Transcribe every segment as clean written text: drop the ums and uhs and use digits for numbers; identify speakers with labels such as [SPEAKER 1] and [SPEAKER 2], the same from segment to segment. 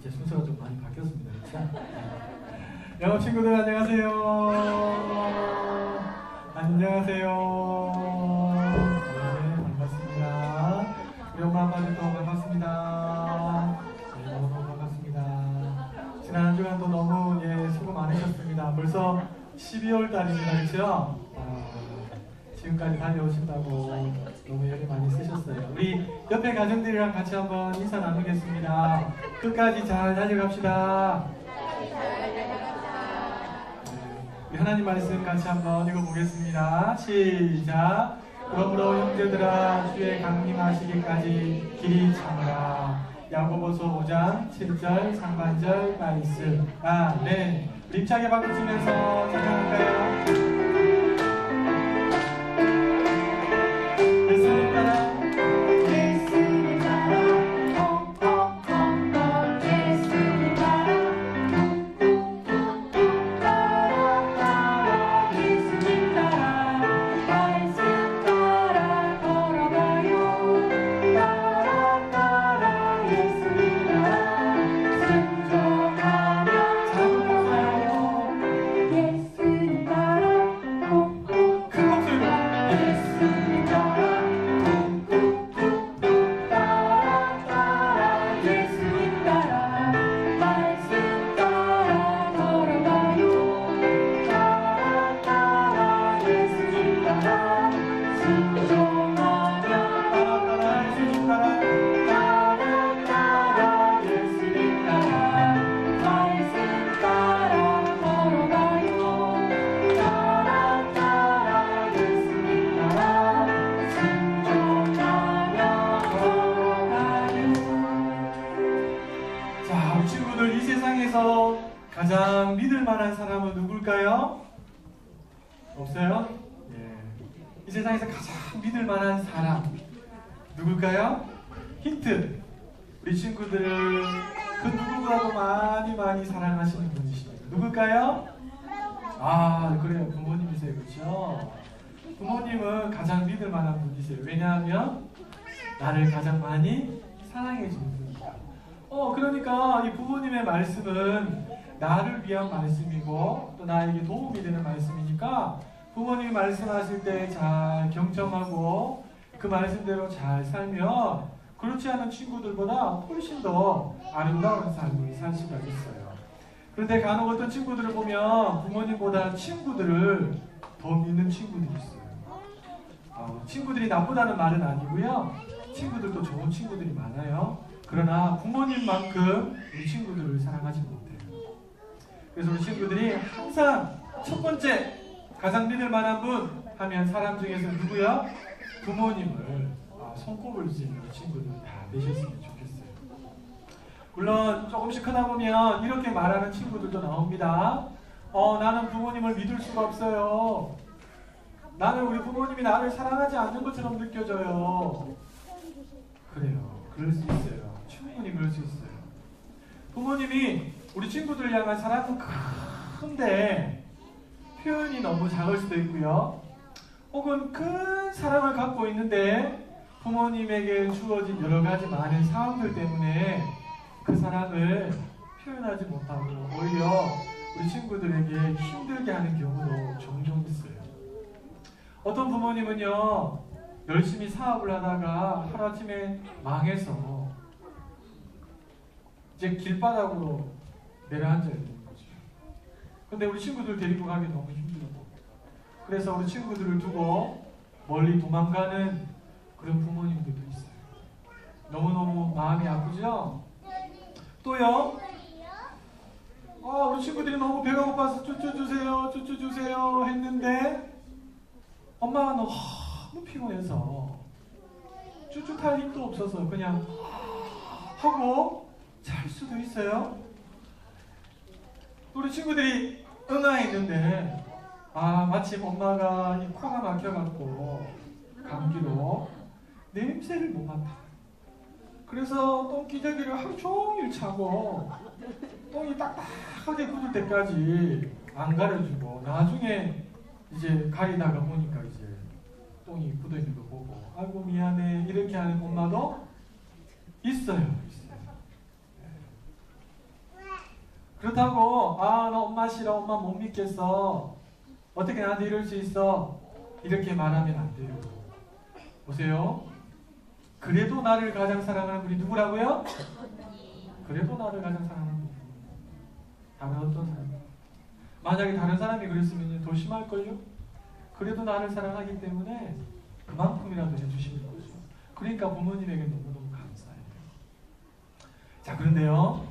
[SPEAKER 1] 이제 순서가 좀 많이 바뀌었습니다. 그렇죠? 영어 친구들 안녕하세요. 안녕하세요. 네, 반갑습니다. 우리 엄마 아빠들도 반갑습니다. 네, 너무 반갑습니다. 지난 한 주간도 너무 수고 많으셨습니다. 벌써 12월 달입니다. 그렇죠? 지금까지 달려오신다고 너무 애를 많이 쓰셨어요. 우리 옆에 가정들이랑 같이 한번 인사 나누겠습니다. 끝까지 잘 달려갑시다. 우리 하나님 말씀 같이 한번 읽어보겠습니다. 시작. 그러므로 형제들아 주의 강림하시기까지 길이 참으라. 야고보서 5장 7절 상반절 말씀. 아멘. 힘차게 박수 치면서 찬양할까요? 가장 믿을 만한 사람은 누굴까요? 없어요? 이 세상에서 가장 믿을 만한 사람 누굴까요? 힌트! 우리 친구들을 그 누구보다도 많이 사랑하시는 분이십니다. 누굴까요? 그래요. 부모님이세요. 그렇죠? 부모님은 가장 믿을 만한 분이세요. 왜냐하면 나를 가장 많이 사랑해 주는 분이다. 그러니까 이 부모님의 말씀은 나를 위한 말씀이고 또 나에게 도움이 되는 말씀이니까 부모님이 말씀하실 때 잘 경청하고 그 말씀대로 잘 살면 그렇지 않은 친구들보다 훨씬 더 아름다운 삶을 살 수가 있어요. 그런데 간혹 어떤 친구들을 보면 부모님보다 친구들을 더 믿는 친구들이 있어요. 친구들이 나쁘다는 말은 아니고요. 친구들도 좋은 친구들이 많아요. 그러나 부모님만큼 우리 친구들을 사랑하지 못해요. 그래서 우리 친구들이 항상 첫 번째 가장 믿을 만한 분 하면 사람 중에서 누구야? 부모님을 손꼽을 수 있는 친구들 다 되셨으면 좋겠어요. 물론 조금씩 크다 보면 이렇게 말하는 친구들도 나옵니다. 나는 부모님을 믿을 수가 없어요. 나는 우리 부모님이 나를 사랑하지 않는 것처럼 느껴져요. 그래요. 그럴 수 있어요. 충분히 그럴 수 있어요. 부모님이 우리 친구들을 향한 사랑은 큰데 표현이 너무 작을 수도 있고요. 혹은 큰 사랑을 갖고 있는데 부모님에게 주어진 여러 가지 많은 상황들 때문에 그 사랑을 표현하지 못하고 오히려 우리 친구들에게 힘들게 하는 경우도 종종 있어요. 어떤 부모님은요, 열심히 사업을 하다가 하루아침에 망해서 이제 길바닥으로 내려앉아 있는 거죠. 근데 우리 친구들 데리고 가기 너무 힘들고, 그래서 우리 친구들을 두고 멀리 도망가는 그런 부모님들도 있어요. 너무너무 마음이 아프죠? 또요, 우리 친구들이 너무 배가 고파서 쭈쭈 주세요 했는데 엄마가 너무 피곤해서 쭈쭈 탈 힘도 없어서 그냥 하고 잘 수도 있어요. 우리 친구들이 응아했는데 마침 엄마가 이 코가 막혀갖고 감기로 냄새를 못 맡아. 그래서 똥기저귀를 하루 종일 차고 똥이 딱딱하게 굳을 때까지 안 가려주고 나중에 이제 가리다가 보니까 이제 똥이 굳어있는 거 보고 아이고 미안해 이렇게 하는 엄마도 있어요. 그렇다고 나 엄마 싫어, 엄마 못 믿겠어, 어떻게 나한테 이럴 수 있어, 이렇게 말하면 안 돼요. 보세요. 그래도 나를 가장 사랑하는 분이 누구라고요? 그래도 나를 가장 사랑하는 분이 다른 어떤 사람? 만약에 다른 사람이 그랬으면 더 심할걸요? 그래도 나를 사랑하기 때문에 그만큼이라도 해주시는 거죠. 그러니까 부모님에게 너무너무 감사해요. 자, 그런데요,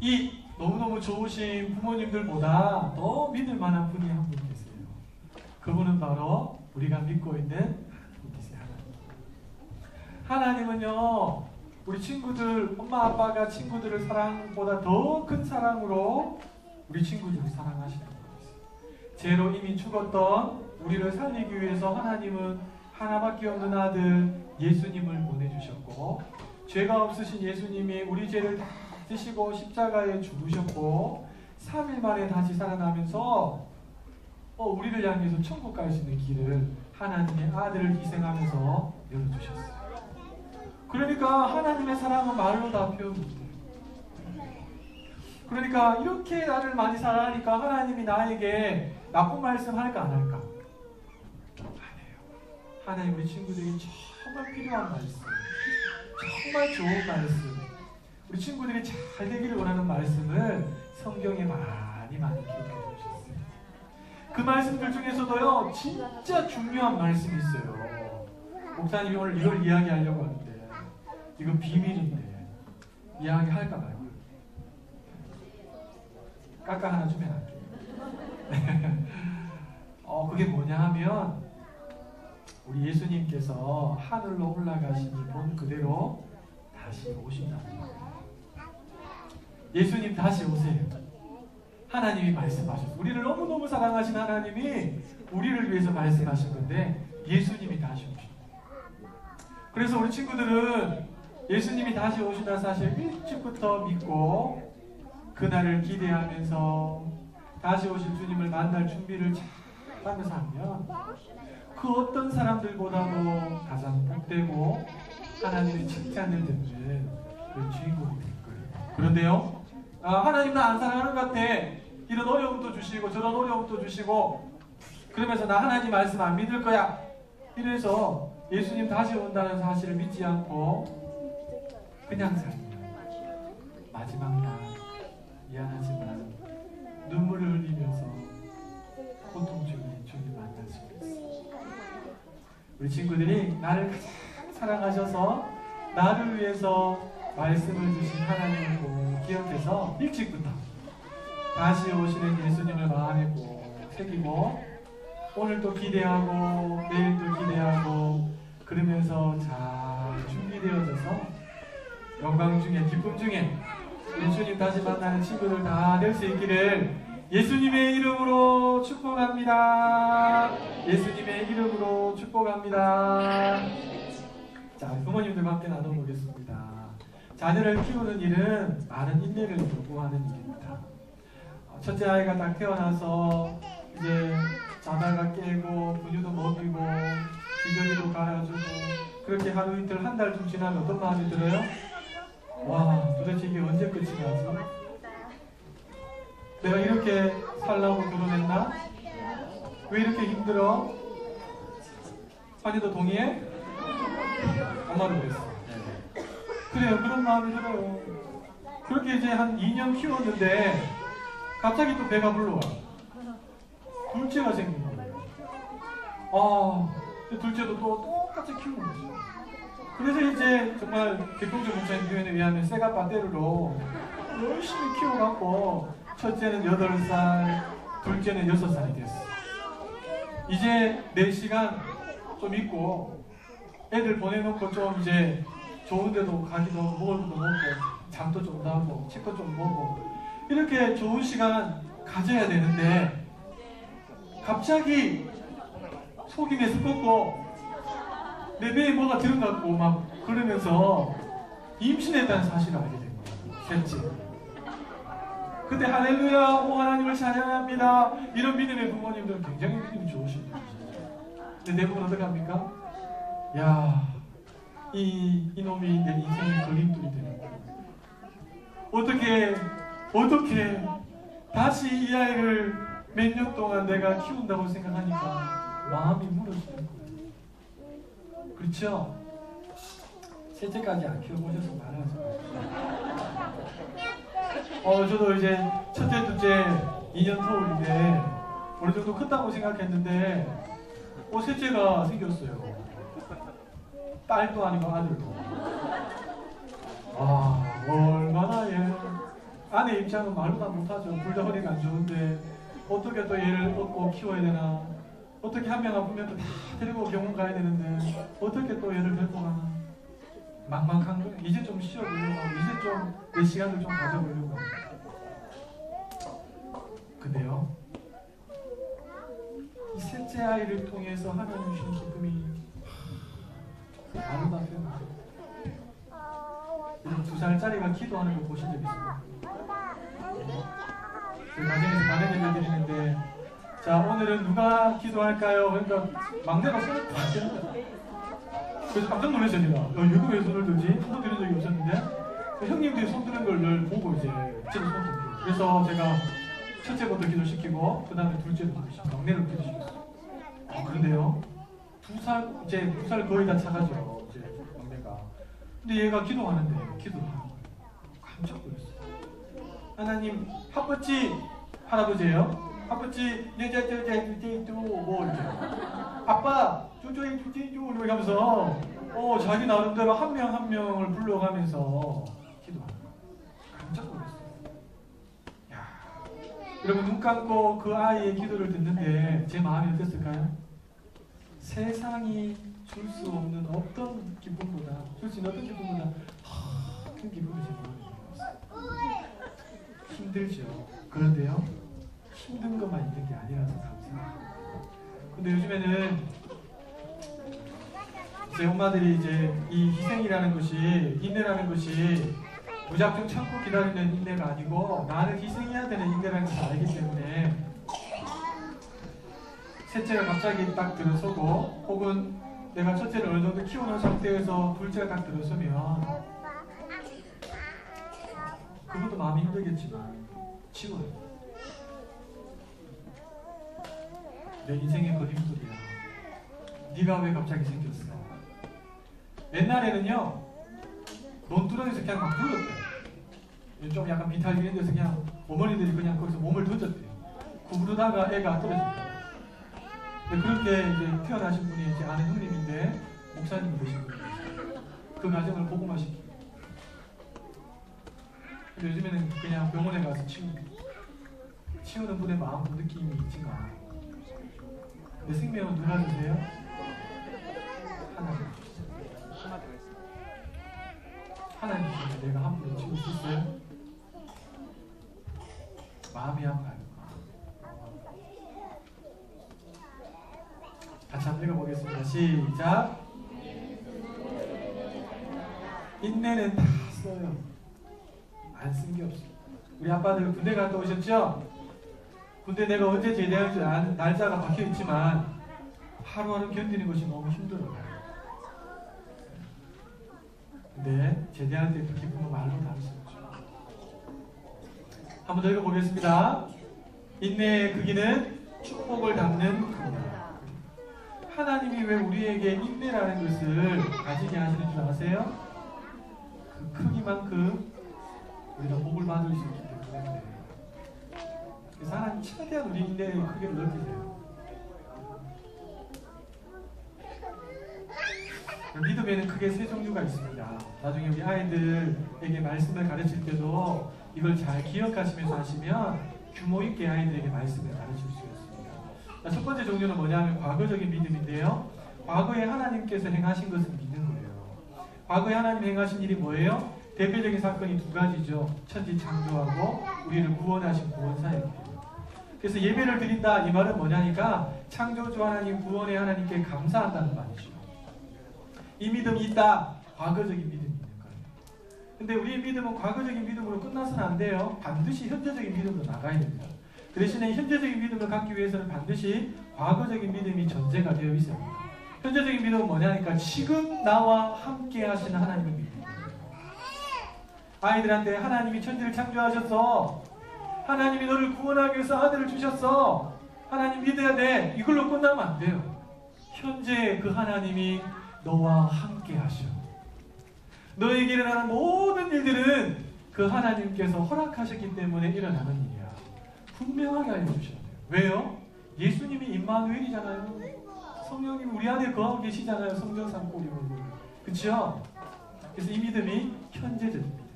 [SPEAKER 1] 이 너무너무 좋으신 부모님들보다 더 믿을 만한 분이 한 분 계세요. 그분은 바로 우리가 믿고 있는 분이세요. 하나님은요, 우리 친구들, 엄마 아빠가 친구들을 사랑보다 더 큰 사랑으로 우리 친구들을 사랑하시는 거예요. 죄로 이미 죽었던 우리를 살리기 위해서 하나님은 하나밖에 없는 아들 예수님을 보내주셨고, 죄가 없으신 예수님이 우리 죄를 다 지시고 십자가에 죽으셨고 3일 만에 다시 살아나면서 우리를 향해서 천국 갈 수 있는 길을 하나님의 아들을 희생하면서 열어주셨어요. 그러니까 하나님의 사랑은 말로 다 표현 못해요. 그러니까 이렇게 나를 많이 사랑하니까 하나님이 나에게 나쁜 말씀 할까 안 할까? 안 해요. 하나님 우리 친구들이 정말 필요한 말씀, 정말 좋은 말씀, 우리 친구들이 잘 되기를 원하는 말씀을 성경에 많이 기록해 주셨어요. 그 말씀들 중에서도요, 진짜 중요한 말씀이 있어요. 목사님이 오늘 이걸 이야기하려고 하는데 이건 비밀인데 이야기할까 말까? 깎아 하나 주면 할게요. 그게 뭐냐 하면 우리 예수님께서 하늘로 올라가시니 본 그대로 다시 오신다는 거예요. 예수님 다시 오세요. 하나님이 말씀하셨어요. 우리를 너무너무 사랑하신 하나님이 우리를 위해서 말씀하신 건데 예수님이 다시 오신다. 그래서 우리 친구들은 예수님이 다시 오신다는 사실 일찍부터 믿고 그날을 기대하면서 다시 오실 주님을 만날 준비를 잘 하면서 하면 그 어떤 사람들보다도 가장 복되고 하나님의 칭찬을 듣는 그 주인공이 될 거예요. 그런데요, 하나님 나 안 사랑하는 것 같아, 이런 어려움도 주시고 저런 어려움도 주시고 그러면서 나 하나님 말씀 안 믿을 거야, 이래서 예수님 다시 온다는 사실을 믿지 않고 그냥 살면 마지막 날 미안하지만 눈물을 흘리면서 고통 중에 주님 만날 수 있어요. 우리 친구들이 나를 가장 사랑하셔서 나를 위해서 말씀을 주신 하나님을 꼭 기억해서 일찍부터 다시 오시는 예수님을 마음에 꼭 새기고 오늘도 기대하고 내일도 기대하고 그러면서 잘 준비되어져서 영광 중에 기쁨 중에 예수님 다시 만나는 친구들 다 될 수 있기를 예수님의 이름으로 축복합니다. 예수님의 이름으로 축복합니다. 자, 부모님들과 함께 나눠보겠습니다. 자녀를 키우는 일은 많은 인내를 요구하는 일입니다. 첫째 아이가 딱 태어나서 이제 자다가 깨고 분유도 먹이고 기저귀도 갈아주고 그렇게 하루 이틀 한 달쯤 지나면 어떤 마음이 들어요? 와, 도대체 이게 언제 끝이 나지? 내가 이렇게 살라고 결혼했나? 왜 이렇게 힘들어? 환희도 동의해? 엄마도 그랬어. 그래요, 그런 마음이 들어요. 그렇게 이제 한 2년 키웠는데 갑자기 또 배가 불러와. 둘째가 생긴 거예요. 둘째도 또 똑같이 키우는 거죠. 그래서 이제 정말 백동준 목사님 교회에 의하면 쇠가빠 때르로 열심히 키워갖고 첫째는 8살, 둘째는 6살이 됐어. 이제 4시간 좀 있고 애들 보내놓고 좀 이제 좋은 데도 가기도 하고 먹을 것도 먹고 잠도 좀 자고 책도 좀 보고 이렇게 좋은 시간 가져야 되는데 갑자기 속이 메스껍고 내 배에 뭐가 들은 것 같고 막 그러면서 임신했다는 사실을 알게 된 거예요. 셋째. 근데 할렐루야, 하나님을 찬양합니다. 이런 믿음의 부모님들은 굉장히 믿음이 좋으신 분이시죠. 근데 대부분 어떻게 합니까? 야, 이놈이 내 인생의 걸림돌이 되는 거예요. 어떻게 어떻게 다시 이 아이를 몇 년 동안 내가 키운다고 생각하니까 마음이 무너지는 거예요. 그렇죠? 셋째까지 안 키워보셔서 말하지 마세요. 저도 이제 첫째, 둘째 2년 터울인데 어느 정도 컸다고 생각했는데 셋째가 생겼어요. 딸도 아니고 아들도. 얼마나 아내 입장은 말도 다 못하죠. 둘 다 허리가 안 좋은데 어떻게 또 얘를 얻고 키워야 되나, 어떻게 한 명 아프면 또 다 데리고 병원 가야 되는데 어떻게 또 얘를 데리고 가나, 막막한 거예요. 이제 좀 쉬어보려고 하고 이제 좀 내 시간을 좀 가져보려고 하고. 근데요, 이 셋째 아이를 통해서 하나님 주신 기쁨이 말로 다 표현 안 돼요. 2살짜리가 기도하는 거 보신 적 있어요? 가정에서 다른 예배 드리는데, 자, 오늘은 누가 기도할까요? 그러니까 막내가 손을 다 드는 거예요. 그래서 깜짝 놀랐어요. 얘가 왜 손을 들지? 손 드는 적이 없었는데 형님들이 손 드는 걸 늘 보고 이제 제가 손 들어요. 그래서 제가 첫째부터 기도시키고 그 다음에 둘째를 기도시키고 막내를 기도시켰어요. 그런데요, 2살, 이제 2살 거의 다 차가죠, 이제 막내가. 근데 얘가 기도하는데 기도를 하는 거예요. 깜짝 놀랐어요. 하나님, 아버지, 할아버지예요. 아버지, 또 뭐 이렇게, 아빠, 주저이 이렇게 하면서 자기 나름대로 한 명 한 명을 불러가면서 기도하는 거예요. 깜짝 놀랐어요. 야, 여러분, 눈 감고 그 아이의 기도를 듣는데 제 마음이 어땠을까요? 세상이 줄 수 없는 어떤 기쁨보다, 줄 수 있는 어떤 기쁨보다 큰 기쁨이 제 마음에 들었어요. 힘들죠. 그런데요, 힘든 것만 있는 게 아니라서 감사해요. 근데 요즘에는 제 엄마들이 이제 이 희생이라는 것이, 인내라는 것이 무작정 참고 기다리는 인내가 아니고 나는 희생해야 되는 인내라는 것을 알기 때문에 셋째가 갑자기 딱 들어서고, 혹은 내가 첫째를 어느 정도 키우는 상태에서 둘째가 딱 들어서면 그것도 마음이 힘들겠지만 치워요. 내 인생의 걸림돌이야. 네가 왜 갑자기 생겼어? 옛날에는요, 논두렁에서 그냥 막 굴렀대. 좀 약간 비탈 이런 데서 그냥 어머니들이 그냥 거기서 몸을 던졌대. 구부르다가 애가 떨어진다. 근데 그렇게 이제 태어나신 분이 제 아는 형님인데 목사님이 되신 분이에요. 그 가정을 복음화시키고. 근데 요즘에는 그냥 병원에 가서 치우는 분의 마음도 느낌이 있지만, 근데 생명은 누가 주세요? 하나님 주시죠. 하나님 주시면 내가 함부로 치울 수 있어요? 마음이 아파요. 같이 한번 읽어보겠습니다. 시작. 인내는 다 써요. 안 쓴 게 없어요. 우리 아빠들 군대 갔다 오셨죠? 군대 내가 언제 제대할지 날짜가 박혀있지만 하루하루 견디는 것이 너무 힘들어요. 근데 제대할 때 그 기쁨은 말로 담을 수 없죠. 한번 더 읽어보겠습니다. 인내의 크기는 축복을 담는 크기다. 하나님이 왜 우리에게 인내라는 것을 가지게 하시는 줄 아세요? 그 크기만큼 우리가 복을 받을 수 있기 때문에. 그래서 하나님 최대한 우리 인내의 크기를 넓히세요. 믿음에는 크게 세 종류가 있습니다. 나중에 우리 아이들에게 말씀을 가르칠 때도 이걸 잘 기억하시면서 하시면 규모 있게 아이들에게 말씀을 가르칠 수 있습니다. 첫 번째 종류는 뭐냐면 과거적인 믿음인데요. 과거에 하나님께서 행하신 것을 믿는 거예요. 과거에 하나님 행하신 일이 뭐예요? 대표적인 사건이 두 가지죠. 천지 창조하고 우리를 구원하신 구원사역이에요. 그래서 예배를 드린다 이 말은 뭐냐니까 창조주 하나님, 구원의 하나님께 감사한다는 말이죠. 이 믿음이 있다. 과거적인 믿음이 있는 거예요. 근데 우리의 믿음은 과거적인 믿음으로 끝나서는 안 돼요. 반드시 현재적인 믿음으로 나가야 됩니다. 그 대신에 현재적인 믿음을 갖기 위해서는 반드시 과거적인 믿음이 전제가 되어 있어야 합니다. 현재적인 믿음은 뭐냐니까 지금 나와 함께 하시는 하나님을 믿는 거예요. 아이들한테 하나님이 천지를 창조하셨어. 하나님이 너를 구원하기 위해서 아들을 주셨어. 하나님 믿어야 돼. 이걸로 끝나면 안 돼요. 현재 그 하나님이 너와 함께 하셔. 너에게 일어나는 모든 일들은 그 하나님께서 허락하셨기 때문에 일어나는 일이야. 분명하게 알려주셔야 돼요. 왜요? 예수님이 임마누엘이잖아요. 성령님이 우리 안에 거하고 계시잖아요. 성령 삼고 우리 몸을. 그렇죠? 그래서 이 믿음이 현재적인 믿음.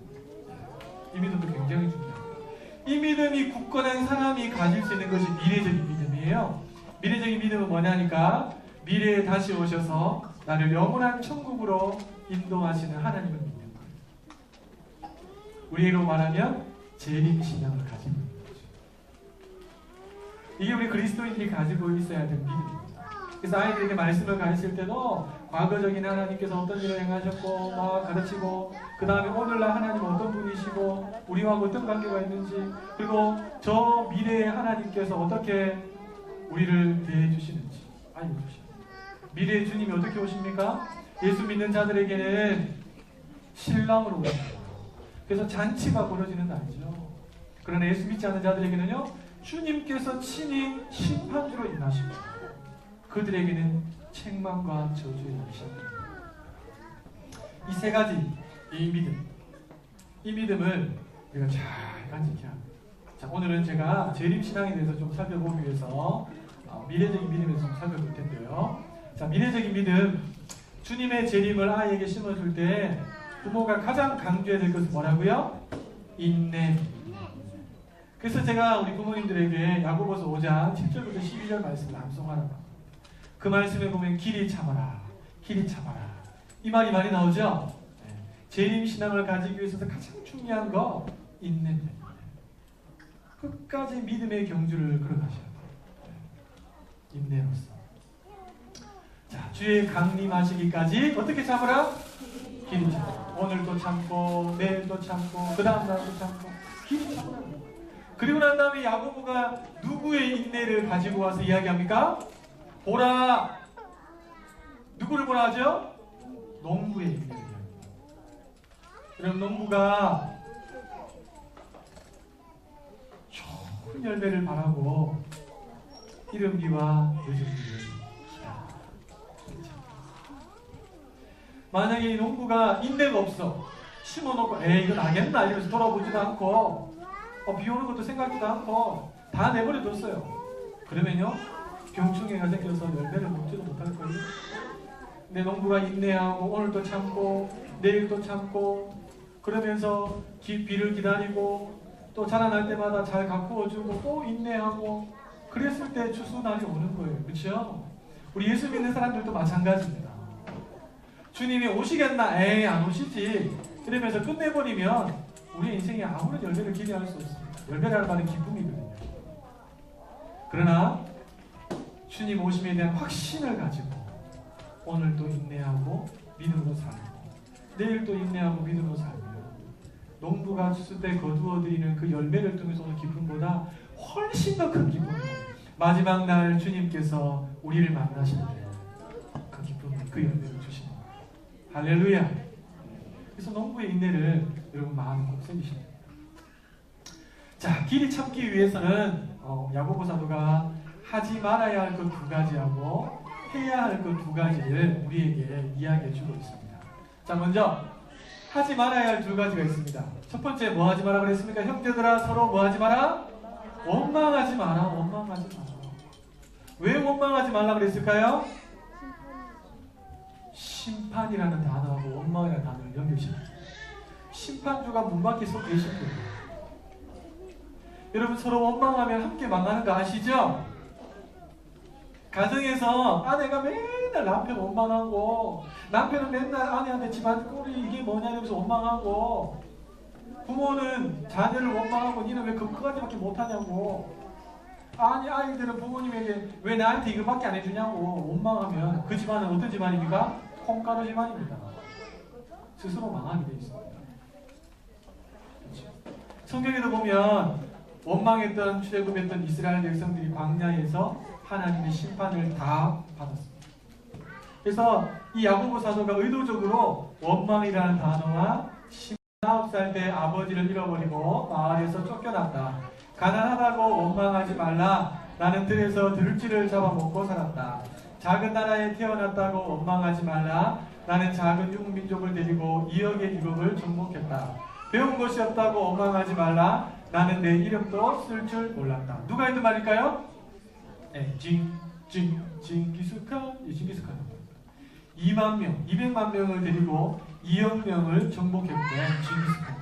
[SPEAKER 1] 이 믿음도 굉장히 중요합니다. 이 믿음이 굳건한 사람이 가질 수 있는 것이 미래적인 믿음이에요. 미래적인 믿음은 뭐냐니까 미래에 다시 오셔서 나를 영원한 천국으로 인도하시는 하나님을 믿는 거예요. 우리로 말하면 재림신앙을 가지고 있는 거죠. 이게 우리 그리스도인들이 가지고 있어야 될 믿음입니다. 그래서 아이들에게 말씀을 가르칠 때도 과거적인 하나님께서 어떤 일을 행하셨고 막 가르치고 그 다음에 오늘날 하나님 어떤 분이시고 우리와 어떤 관계가 있는지 그리고 저 미래의 하나님께서 어떻게 우리를 대해주시는지 알려주십니다. 미래의 주님이 어떻게 오십니까? 예수 믿는 자들에게는 신랑으로 오십니다. 그래서 잔치가 벌어지는 날이죠. 그러나 예수 믿지 않는 자들에게는요 주님께서 친히 심판주로 임하십니다. 그들에게는 책망과 저주의 날이 시작됩니다. 이 세 가지 이 믿음을 우리가 잘 간직해야 합니다. 자, 오늘은 제가 재림신앙에 대해서 좀 살펴보기 위해서 미래적인 믿음에 대해서 좀 살펴볼 텐데요. 자, 미래적인 믿음, 주님의 재림을 아이에게 심어줄 때 부모가 가장 강조해야 될 것은 뭐라고요? 인내. 그래서 제가 우리 부모님들에게 야고보서 5장 7절부터 12절 말씀을 암송하라고 합니다. 그 말씀에 보면 길이 참아라, 길이 참아라. 이 말이 많이 나오죠? 네. 재림신앙을 가지기 위해서 가장 중요한 거 인내입니다. 끝까지 믿음의 경주를 걸어가셔야 돼요. 네. 인내로서. 자, 주의 강림하시기까지 어떻게 참으라? 길이 참아라. 오늘도 참고 내일도 참고 그 다음 날도 참고 길이 참으라. 그리고 난 다음에 야고보가 누구의 인내를 가지고 와서 이야기합니까? 보라. 누구를 보라 하죠? 농부의 인내를 이야기합니다. 그럼 농부가 좋은 열매를 바라고 이른 비와 늦은 비를 만약에 이 농부가 인내가 없어 심어놓고 에이 이거 나겠나 이러면서 돌아보지도 않고 비 오는 것도 생각지도 않고 다 내버려뒀어요. 그러면요 병충해가 생겨서 열매를 먹지도 못할 거예요. 근데 농부가 인내하고 오늘도 참고 내일도 참고 그러면서 비를 기다리고 또 자라날 때마다 잘 가꾸어주고 또 인내하고 그랬을 때 추수날이 오는 거예요. 그렇죠? 우리 예수 믿는 사람들도 마찬가지입니다. 주님이 오시겠나? 에이 안 오시지. 그러면서 끝내버리면 우리 인생에 아무런 열매를 기대할 수 없습니다. 열매라는 말은 기쁨이거든요. 그러나 주님 오심에 대한 확신을 가지고 오늘도 인내하고 믿음으로 살고 내일도 인내하고 믿음으로 살고 농부가 추수 때 거두어들이는 그 열매를 통해서 오는 기쁨보다 훨씬 더 큰 기쁨 마지막 날 주님께서 우리를 만나실 때 그 기쁨, 그 열매를 주시는 거예요. 할렐루야. 그래서 농부의 인내를 여러분 마음에 꼭 새기셔야 돼요. 자, 길이 참기 위해서는 야고보 사도가 하지 말아야 할 그 두 가지하고 해야 할 그 두 가지를 우리에게 이야기해 주고 있습니다. 자, 먼저 하지 말아야 할 두 가지가 있습니다. 첫 번째 뭐 하지 마라 그랬습니까? 형제들아 서로 뭐 하지 마라? 원망하지 마라. 원망하지 마라. 왜 원망하지 말라 그랬을까요? 심판이라는 단어하고 원망이라는 단어를 연결시킵니다. 심판주가 문 밖에 서 계신 거예요. 여러분 서로 원망하면 함께 망하는 거 아시죠? 가정에서 아내가 맨날 남편 원망하고 남편은 맨날 아내한테 집안 꼴이 이게 뭐냐 이러면서 원망하고 부모는 자녀를 원망하고 니는 왜 그거까지밖에 못하냐고 아니 아이들은 부모님에게 왜 나한테 이거밖에 안 해주냐고 원망하면 그 집안은 어떤 집안입니까? 콩가루 집안입니다. 스스로 망하게 돼 있습니다. 그렇죠? 성경에도 보면 원망했던 출애굽했던 이스라엘 백성들이 광야에서 하나님의 심판을 다 받았습니다. 그래서 이 야고보 사도가 의도적으로 원망이라는 단어와 19살 때 아버지를 잃어버리고 마을에서 쫓겨났다. 가난하다고 원망하지 말라. 나는 들에서 들쥐를 잡아먹고 살았다. 작은 나라에 태어났다고 원망하지 말라. 나는 작은 유목민족을 데리고 2억의 유럽을 정복했다. 배운 것이 없다고 원망하지 말라. 나는 내 이름도 쓸 줄 몰랐다. 누가 했는 말일까요? 네, 징기스칸. 2만 명, 200만 명을 데리고 2억 명을 정복했대. 징기스칸.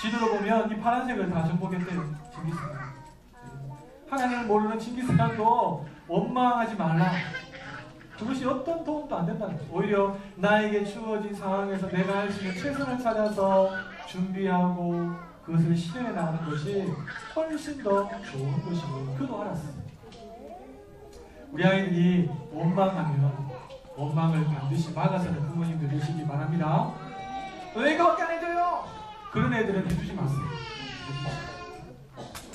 [SPEAKER 1] 지도로 보면 이 파란색을 다 정복했대요. 징기스칸. 하나님을 모르는 징기스칸도 원망하지 말라. 그것이 어떤 도움도 안 된다는 거죠. 오히려 나에게 주어진 상황에서 내가 할 수 있는 최선을 찾아서 준비하고 그것을 실현해 나가는 것이 훨씬 더 좋은 것이고 그도 알았어요. 우리 아이들이 원망하면 원망을 반드시 막아서는 부모님들 되시기 바랍니다. 왜 이거밖에 안 해줘요? 그런 애들은 해주지 마세요.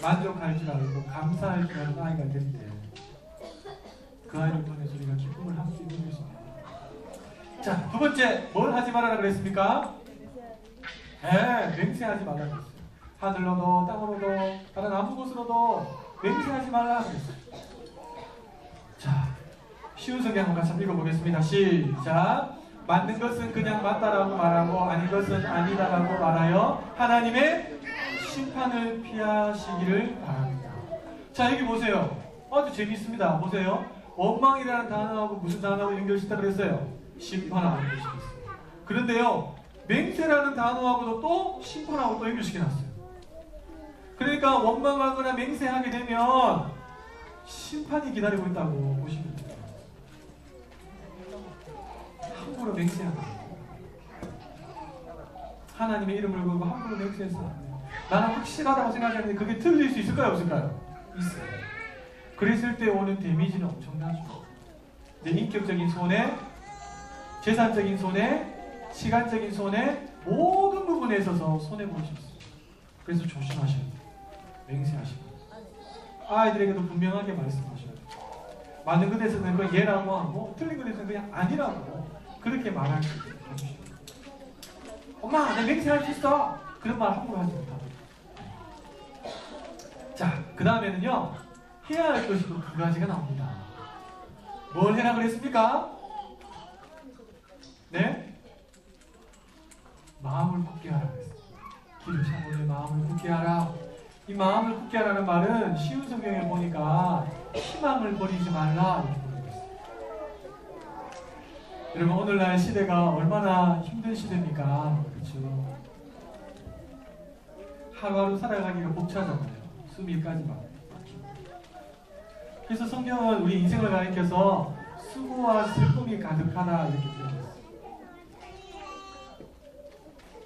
[SPEAKER 1] 만족할 줄 알고 감사할 줄 아는 아이가 될 때 그 아이를 통해서 우리가 기쁨을 할 수 있는 것입니다. 자, 두 번째 뭘 하지 말아라 그랬습니까? 맹세하지 말라 그랬어요. 하늘로도 땅으로도 다른 아무 곳으로도 맹세하지 말라 그랬어요. 자, 쉬운 성경 한번 같이 읽어보겠습니다. 시작. 맞는 것은 그냥 맞다라고 말하고 아닌 것은 아니다라고 말하여 하나님의 심판을 피하시기를 바랍니다. 자, 여기 보세요. 아주 재밌습니다. 보세요. 원망이라는 단어하고 무슨 단어하고 연결시켰다 그랬어요? 심판하고 연결시켰어요. 그런데요, 맹세라는 단어하고도 또 심판하고 또 연결시켜놨어요. 그러니까 원망하거나 맹세하게 되면 심판이 기다리고 있다고 보시면 돼요. 함부로 맹세하는 거예요. 하나님의 이름을 걸고 함부로 맹세해서 안 돼요. 나는 확실하다고 생각하는데 그게 틀릴 수 있을까요? 없을까요? 있어요. 그랬을 때 오는 데미지는 엄청나죠. 내 인격적인 손해, 재산적인 손해, 시간적인 손해, 모든 부분에 있어서 손해볼 수 있어요. 그래서 조심하셔야 돼요. 맹세하시고 아이들에게도 분명하게 말씀하셔야 돼요. 맞는 것에서는 그냥 예라고 하고 틀린 것에서는 그냥 아니라고 그렇게 말할 수 있어요. 엄마, 내 맹세할 수 있어. 그런 말 함부로 하지 못합니다. 자, 그 다음에는요, 해야 할 것이 또 두 가지가 나옵니다. 뭘 해라 그랬습니까? 네? 마음을 굳게 하라 그랬습니다. 기를 참으려 마음을 굳게 하라. 이 마음을 굳게 하라는 말은 쉬운 성경에 보니까 희망을 버리지 말라 이렇게 보고 있어요. 여러분, 오늘날 시대가 얼마나 힘든 시대입니까? 그렇죠? 하루하루 살아가기가 벅차잖아요. 수밀까지 막. 그래서 성경은 우리 인생을 가리켜서 수고와 슬픔이 가득하다 이렇게 표현했어요.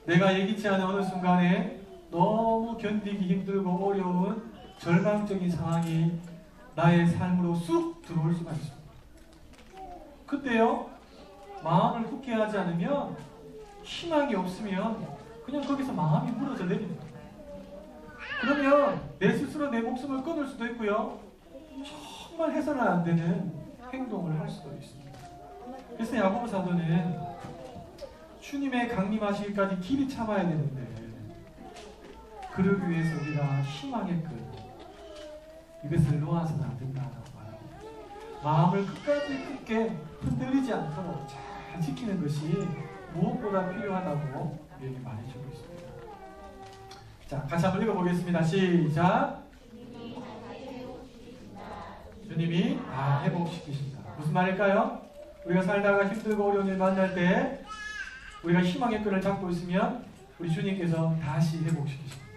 [SPEAKER 1] 내가 예기치 않은 어느 순간에 너무 견디기 힘들고 어려운 절망적인 상황이 나의 삶으로 쑥 들어올 수가 있습니다. 그때요, 마음을 굳게 하지 않으면 희망이 없으면 그냥 거기서 마음이 무너져 내립니다. 그러면 내 스스로 내 목숨을 끊을 수도 있고요, 정말 해서는 안 되는 행동을 할 수도 있습니다. 그래서 야고보 사도는 주님의 강림하시기까지 길이 참아야 되는데 그러기 위해서 우리가 희망의 끈 이것을 놓아서는 안 된다고 말합니다. 마음을 끝까지 굳게 흔들리지 않도록 잘 지키는 것이 무엇보다 필요하다고 우리에게 말해주고 있습니다. 자, 같이 한번 읽어보겠습니다. 시작. 주님이 다 회복시키신다. 무슨 말일까요? 우리가 살다가 힘들고 어려운 일 만날 때 우리가 희망의 끈을 잡고 있으면 우리 주님께서 다시 회복시키십니다.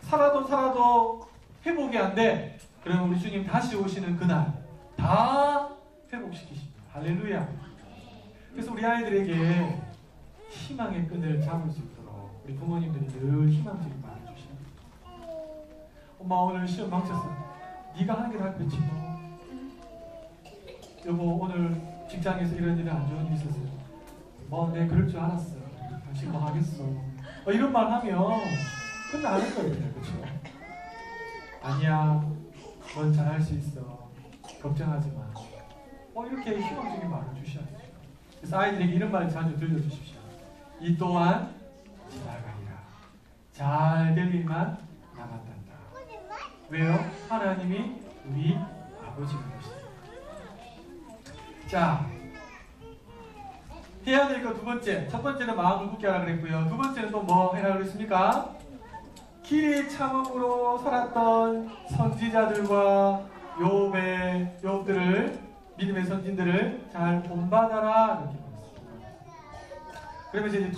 [SPEAKER 1] 살아도 회복이 안 돼. 그러면 우리 주님 다시 오시는 그날 다 회복시키십니다. 할렐루야. 그래서 우리 아이들에게 희망의 끈을 잡을 수 있도록 우리 부모님들이 늘 희망적인 말을 주십니다. 엄마, 오늘 시험 망쳤어. 네가 하는 게 다 그렇지 뭐. 여보, 오늘 직장에서 이런 일이 안 좋은 일이 있었어요. 뭐, 내 그럴 줄 알았어. 당신 뭐 하겠어. 이런 말 하면 끝나 안 할 거예요. 그렇죠? 아니야, 넌 잘할 수 있어. 걱정하지 마. 이렇게 희망적인 말을 주셔야죠. 그래서 아이들에게 이런 말을 자주 들려주십시오. 이 또한 지나가리라. 잘 될 일만 남았단다. 왜요? 하나님이 우리 아버지가 되시다. 자, 해야 될 거 두 번째. 첫 번째는 마음을 굳게 하라 그랬고요. 두 번째는 또 뭐 해라 그랬습니까? 길이 참음으로 살았던 선지자들과 욥들을, 믿음의 선진들을 잘 본받아라 이렇게 말했습니다. 그러면서 이제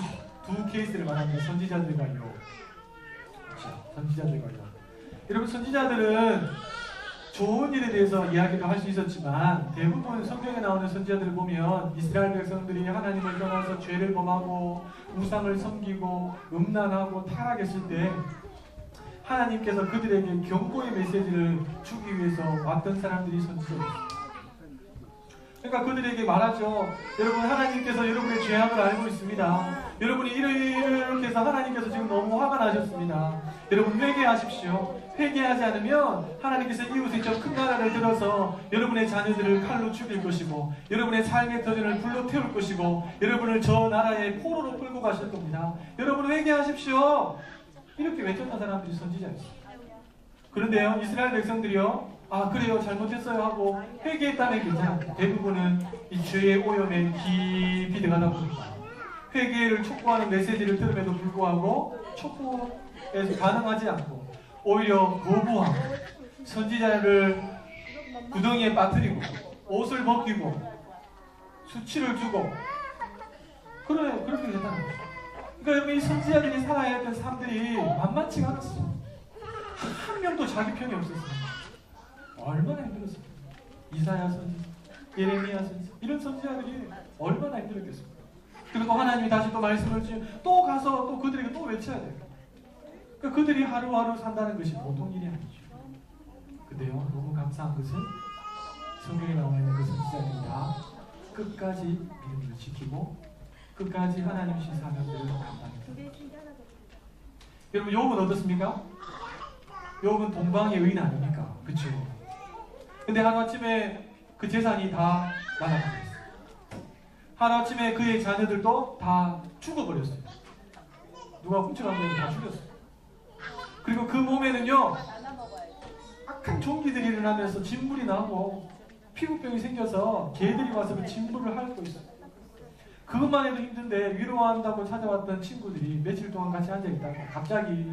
[SPEAKER 1] 두 케이스를 말합니다. 선지자들과 욥. 그렇죠. 선지자들과 욥. 여러분, 선지자들은 좋은 일에 대해서 이야기도 할 수 있었지만 대부분 성경에 나오는 선지자들을 보면 이스라엘 백성들이 하나님을 떠나서 죄를 범하고 우상을 섬기고 음란하고 타락했을 때 하나님께서 그들에게 경고의 메시지를 주기 위해서 왔던 사람들이 선지자였습니다. 그러니까 그들에게 말하죠. 여러분, 하나님께서 여러분의 죄악을 알고 있습니다. 여러분이 이렇게 해서 하나님께서 지금 너무 화가 나셨습니다. 여러분, 회개하십시오. 회개하지 않으면 하나님께서 이웃의 저 큰 나라를 들어서 여러분의 자녀들을 칼로 죽일 것이고 여러분의 삶의 터전을 불로 태울 것이고 여러분을 저 나라의 포로로 끌고 가실 겁니다. 여러분, 회개하십시오. 이렇게 외쳤던 사람들이 선지자였어요. 그런데요, 이스라엘 백성들이요, 아 그래요, 잘못했어요 하고 회개했다면 괜찮아요. 대부분은 이 죄의 오염에 깊이 들어가다 보니까 회개를 촉구하는 메시지를 들음에도 불구하고 촉구에서 반응하지 않고 오히려 거부하고 선지자를 구덩이에 빠뜨리고 옷을 벗기고 수치를 주고 그렇게 됐다는 거죠. 그러니까 여러분, 이 선지자들이 살아야 했던 사람들이 만만치가 않았어. 한 명도 자기 편이 없었어요. 얼마나 힘들었어요. 이사야 선지자, 예레미야 선지자, 이런 선지자들이 얼마나 힘들었겠습니까? 그리고 하나님이 다시 또 말씀을 주시면 또 가서 또 그들에게 또 외쳐야 돼요. 그러니까 그들이 하루하루 산다는 것이 보통 일이 아니죠. 근데요, 너무 감사한 것은 성경에 나와 있는 그 선지자들이 다 끝까지 믿음을 지키고 끝까지 하나님 주신 사명들을 감당했습니다. 여러분, 욥은 어떻습니까? 욥은 동방의 의인 아닙니까? 그렇죠? 근데 하루아침에 그 재산이 다 날아가버렸어요. 하루아침에 그의 자녀들도 다 죽어버렸어요. 누가 훔쳐가면 다 죽였어요. 그리고 그 몸에는요, 악한 종기들이 일어나면서 진물이 나고 피부병이 생겨서 개들이 와서 그 진물을 핥고 있어요. 그것만 해도 힘든데 위로한다고 찾아왔던 친구들이 며칠 동안 같이 앉아있다가 갑자기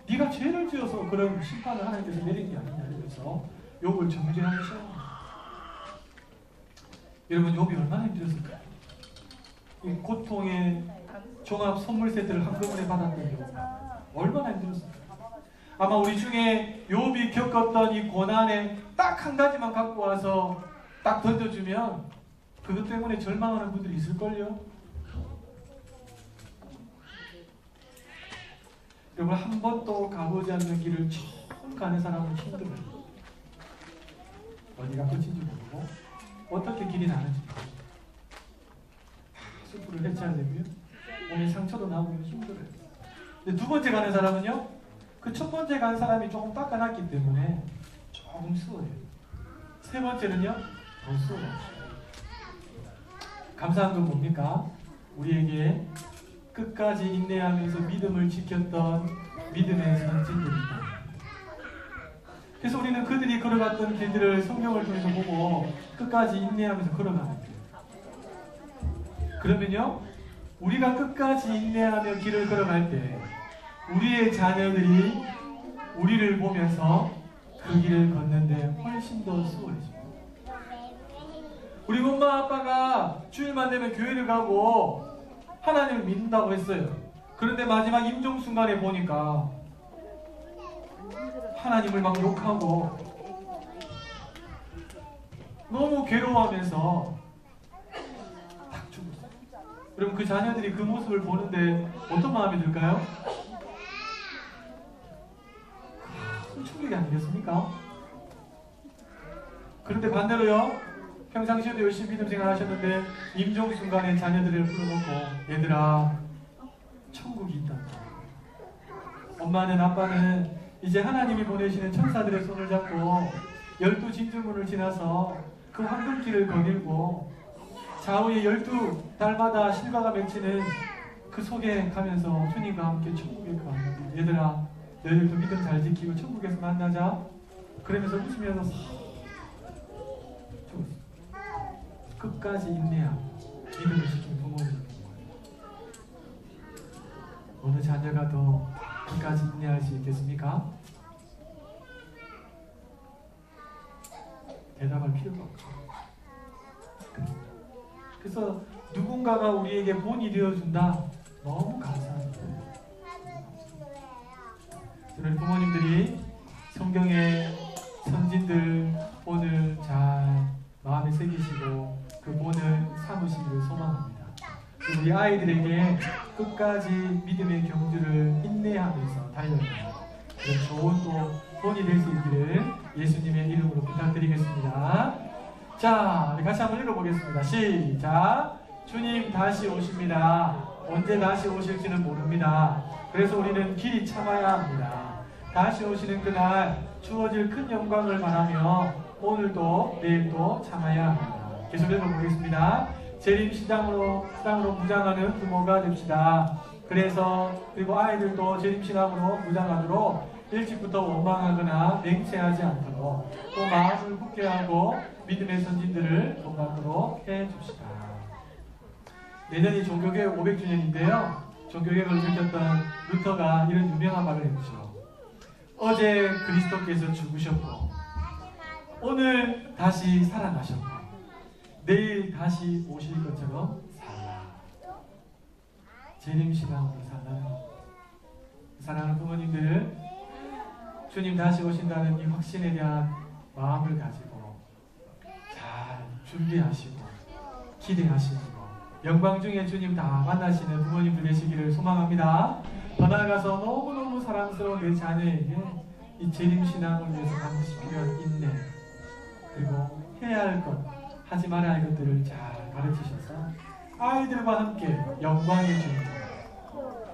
[SPEAKER 1] 네가 죄를 지어서 그런 심판을 하나님께서 내린 게 아니냐 이러면서 욥을 정죄하기 시작합니다. 여러분, 욥이 얼마나 힘들었을까요? 이 고통의 종합 선물 세트를 한꺼번에 받았던 욥 얼마나 힘들었을까요? 아마 우리 중에 욥이 겪었던 이 고난에 딱 한 가지만 갖고 와서 딱 던져주면 그것 때문에 절망하는 분들이 있을걸요? 여러분, 한 번도 가보지 않는 길을 처음 가는 사람은 힘들어요. 어디가 끝인지 모르고 어떻게 길이 나는지 모르고 숲을 헤쳐야되면 몸에 상처도 나오면 힘들어요. 근데 두 번째 가는 사람은요, 그 첫 번째 간 사람이 조금 닦아놨기 때문에 조금 수월해요. 세 번째는요, 더 수월해요. 감사한 건 뭡니까? 우리에게 끝까지 인내하면서 믿음을 지켰던 믿음의 선진들입니다. 그래서 우리는 그들이 걸어갔던 길들을 성경을 통해서 보고 끝까지 인내하면서 걸어가는 거예요. 그러면요, 우리가 끝까지 인내하며 길을 걸어갈 때 우리의 자녀들이 우리를 보면서 그 길을 걷는데 훨씬 더 수월해집니다. 우리 엄마 아빠가 주일만 되면 교회를 가고 하나님을 믿는다고 했어요. 그런데 마지막 임종 순간에 보니까 하나님을 막 욕하고 너무 괴로워하면서 딱 죽었어요. 여러분, 그 자녀들이 그 모습을 보는데 어떤 마음이 들까요? 큰 충격이 아니겠습니까? 그런데 반대로요, 평상시에도 열심히 믿음 생활하셨는데 임종 순간에 자녀들을 불러놓고 얘들아, 천국이 있다. 엄마는 아빠는 이제 하나님이 보내시는 천사들의 손을 잡고 12진주문을 지나서 그 황금길을 거닐고 좌우에 12달마다 실과가 맺히는 그 속에 가면서 주님과 함께 천국에 가는 얘들아 너희들도 믿음 잘 지키고 천국에서 만나자 그러면서 웃으면서 죽었어. 끝까지 인내하고 믿음을 지킨 부모님 어느 자녀가 더 끝까지 인내할 수 있겠습니까? 대답할 필요가 없죠. 그래서 누군가가 우리에게 본이 되어준다. 너무 감사합니다. 우리 부모님들이 성경의 선진들 본을 잘 마음에 새기시고 그 본을 삼으시기를 소망합니다. 우리 아이들에게 끝까지 믿음의 경주를 인내하면서 달려가는 그런 좋은 또 본이 될 수 있기를 예수님의 이름으로 부탁드리겠습니다. 자, 우리 같이 한번 읽어보겠습니다. 시작! 주님 다시 오십니다. 언제 다시 오실지는 모릅니다. 그래서 우리는 길이 참아야 합니다. 다시 오시는 그날 주어질 큰 영광을 바라며 오늘도 내일도 참아야 합니다. 계속 읽어보겠습니다. 재림신앙으로 무장하는 부모가 됩시다. 그리고 아이들도 재림신앙으로 무장하도록 일찍부터 원망하거나 냉채하지 않도록 또 마음을 굳게 하고 믿음의 선진들을 본받도록 해줍시다. 내년이 종교개혁 500주년인데요. 종교개혁을 일으켰던 루터가 이런 유명한 말을 했죠. 어제 그리스도께서 죽으셨고 오늘 다시 살아나셨고 내일 다시 오실 것처럼 살라. 재림신앙으로 살라. 사랑하는 부모님들, 주님 다시 오신다는 이 확신에 대한 마음을 가지고 잘 준비하시고 기대하시고 영광 중에 주님 다 만나시는 부모님들 되시기를 소망합니다. 더 나아가서 너무너무 사랑스러운 내 자녀에게 이 재림신앙을 위해서 반드시 필요한 인내 그리고 해야 할 것, 하지 말아야 할 것들을 잘 가르치셔서 아이들과 함께 영광의 주님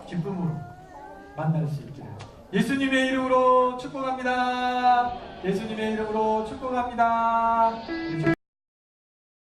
[SPEAKER 1] 기쁨으로 만날 수 있기를 예수님의 이름으로 축복합니다. 예수님의 이름으로 축복합니다.